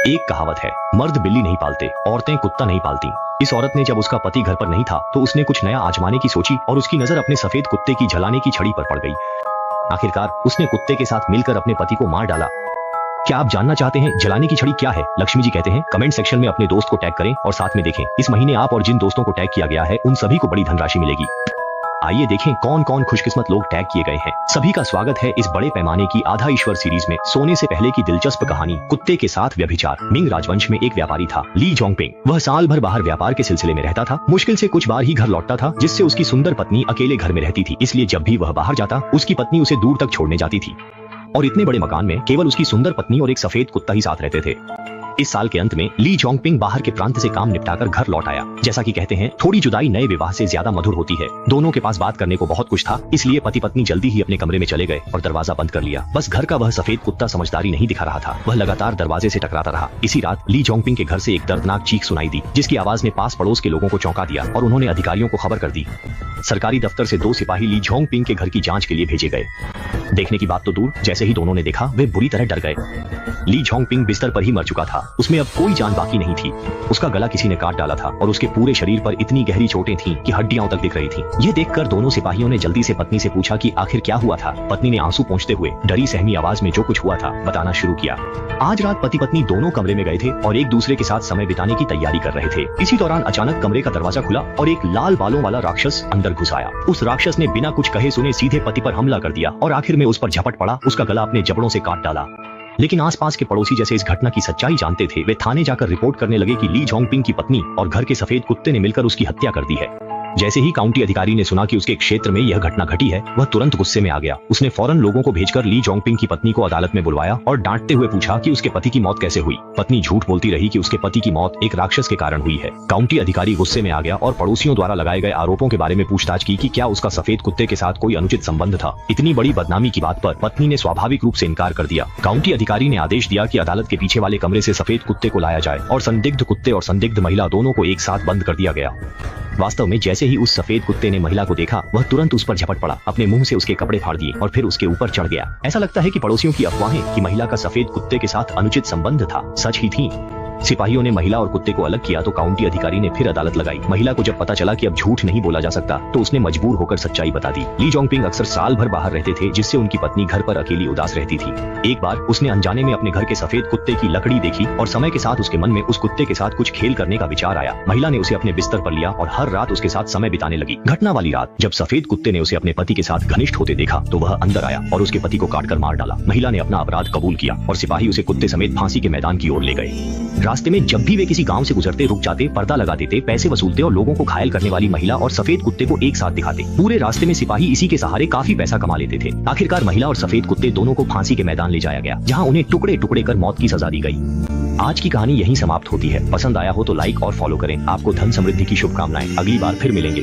एक कहावत है, मर्द बिल्ली नहीं पालते, औरतें कुत्ता नहीं पालती। इस औरत ने जब उसका पति घर पर नहीं था तो उसने कुछ नया आजमाने की सोची और उसकी नजर अपने सफेद कुत्ते की जलाने की छड़ी पर पड़ गई। आखिरकार उसने कुत्ते के साथ मिलकर अपने पति को मार डाला। क्या आप जानना चाहते हैं जलाने की छड़ी क्या है? लक्ष्मी जी कहते हैं कमेंट सेक्शन में अपने दोस्त को टैग करें और साथ में देखें इस महीने आप और जिन दोस्तों को टैग किया गया है उन सभी को बड़ी धनराशि मिलेगी। आइए देखें कौन कौन खुशकिस्मत लोग टैग किए गए हैं। सभी का स्वागत है इस बड़े पैमाने की आधा ईश्वर सीरीज में। सोने से पहले की दिलचस्प कहानी, कुत्ते के साथ व्यभिचार। मिंग राजवंश में एक व्यापारी था, ली जोंगपिंग। वह साल भर बाहर व्यापार के सिलसिले में रहता था। मुश्किल से कुछ बार ही घर लौटता था, जिससे उसकी सुंदर पत्नी अकेले घर में रहती थी। इसलिए जब भी वह बाहर जाता उसकी पत्नी उसे दूर तक छोड़ने जाती थी और इतने बड़े मकान में केवल उसकी सुंदर पत्नी और एक सफेद कुत्ता ही साथ रहते थे। इस साल के अंत में ली जोंगपिंग बाहर के प्रांत से काम निपटाकर घर लौट आया। जैसा कि कहते हैं थोड़ी जुदाई नए विवाह से ज्यादा मधुर होती है। दोनों के पास बात करने को बहुत कुछ था, इसलिए पति पत्नी जल्दी ही अपने कमरे में चले गए और दरवाजा बंद कर लिया। बस घर का वह सफेद कुत्ता समझदारी नहीं दिखा रहा था। वह लगातार दरवाजे से टकराता रहा। इसी रात ली जोंगपिंग के घर से एक दर्दनाक चीख सुनाई दी, जिसकी आवाज ने पास पड़ोस के लोगों को चौंका दिया और उन्होंने अधिकारियों को खबर कर दी। सरकारी दफ्तर से 2 सिपाही ली जोंगपिंग के घर की जांच के लिए भेजे गए। देखने की बात तो दूर, जैसे ही दोनों ने देखा वे बुरी तरह डर गए। ली जोंगपिंग बिस्तर पर ही मर चुका था। उसमें अब कोई जान बाकी नहीं थी। उसका गला किसी ने काट डाला था और उसके पूरे शरीर पर इतनी गहरी चोटें थीं कि हड्डियां तक दिख रही थीं। ये देखकर दोनों सिपाहियों ने जल्दी से पत्नी से पूछा कि आखिर क्या हुआ था। पत्नी ने आंसू पोंछते हुए डरी सहमी आवाज में जो कुछ हुआ था बताना शुरू किया। आज रात पति पत्नी दोनों कमरे में गए थे और एक दूसरे के साथ समय बिताने की तैयारी कर रहे थे। इसी दौरान अचानक कमरे का दरवाजा खुला और एक लाल बालों वाला राक्षस अंदर घुस आया। उस राक्षस ने बिना कुछ कहे सुने सीधे पति पर हमला कर दिया और आखिर में उस पर झपट पड़ा, उसका गला अपने जबड़ों से काट डाला। लेकिन आसपास के पड़ोसी जैसे इस घटना की सच्चाई जानते थे, वे थाने जाकर रिपोर्ट करने लगे कि ली जोंगपिंग की पत्नी और घर के सफेद कुत्ते ने मिलकर उसकी हत्या कर दी है। जैसे ही काउंटी अधिकारी ने सुना कि उसके क्षेत्र में यह घटना घटी है, वह तुरंत गुस्से में आ गया। उसने फौरन लोगों को भेजकर ली जोंगपिंग की पत्नी को अदालत में बुलवाया और डांटते हुए पूछा कि उसके पति की मौत कैसे हुई। पत्नी झूठ बोलती रही कि उसके पति की मौत एक राक्षस के कारण हुई है। काउंटी अधिकारी गुस्से में आ गया और पड़ोसियों द्वारा लगाए गए आरोपों के बारे में पूछताछ की कि क्या उसका सफेद कुत्ते के साथ कोई अनुचित संबंध था। इतनी बड़ी बदनामी की बात पर पत्नी ने स्वाभाविक रूप से इनकार कर दिया। काउंटी अधिकारी ने आदेश दिया कि अदालत के पीछे वाले कमरे से सफेद कुत्ते को लाया जाए और संदिग्ध कुत्ते और संदिग्ध महिला दोनों को एक साथ बंद कर दिया गया। वास्तव में जैसे ही उस सफेद कुत्ते ने महिला को देखा, वह तुरंत उस पर झपट पड़ा, अपने मुंह से उसके कपड़े फाड़ दिए और फिर उसके ऊपर चढ़ गया। ऐसा लगता है कि पड़ोसियों की अफवाहें कि महिला का सफेद कुत्ते के साथ अनुचित संबंध था, सच ही थी। सिपाहियों ने महिला और कुत्ते को अलग किया तो काउंटी अधिकारी ने फिर अदालत लगाई। महिला को जब पता चला कि अब झूठ नहीं बोला जा सकता तो उसने मजबूर होकर सच्चाई बता दी। ली जोंगपिंग अक्सर साल भर बाहर रहते थे, जिससे उनकी पत्नी घर पर अकेली उदास रहती थी। एक बार उसने अनजाने में अपने घर के सफेद कुत्ते की लकड़ी देखी और समय के साथ उसके मन में उस कुत्ते के साथ कुछ खेल करने का विचार आया। महिला ने उसे अपने बिस्तर पर लिया और हर रात उसके साथ समय बिताने लगी। घटना वाली रात जब सफेद कुत्ते ने उसे अपने पति के साथ घनिष्ठ होते देखा तो वह अंदर आया और उसके पति को काटकर मार डाला। महिला ने अपना अपराध कबूल किया और सिपाही उसे कुत्ते समेत फांसी के मैदान की ओर ले गए। रास्ते में जब भी वे किसी गांव से गुजरते रुक जाते, पर्दा लगा देते, पैसे वसूलते और लोगों को घायल करने वाली महिला और सफेद कुत्ते को एक साथ दिखाते। पूरे रास्ते में सिपाही इसी के सहारे काफी पैसा कमा लेते थे। आखिरकार महिला और सफेद कुत्ते दोनों को फांसी के मैदान ले जाया गया, जहां उन्हें टुकड़े टुकड़े कर मौत की सजा दी गई। आज की कहानी यहीं समाप्त होती है। पसंद आया हो तो लाइक और फॉलो करें। आपको धन समृद्धि की शुभकामनाएं। अगली बार फिर मिलेंगे।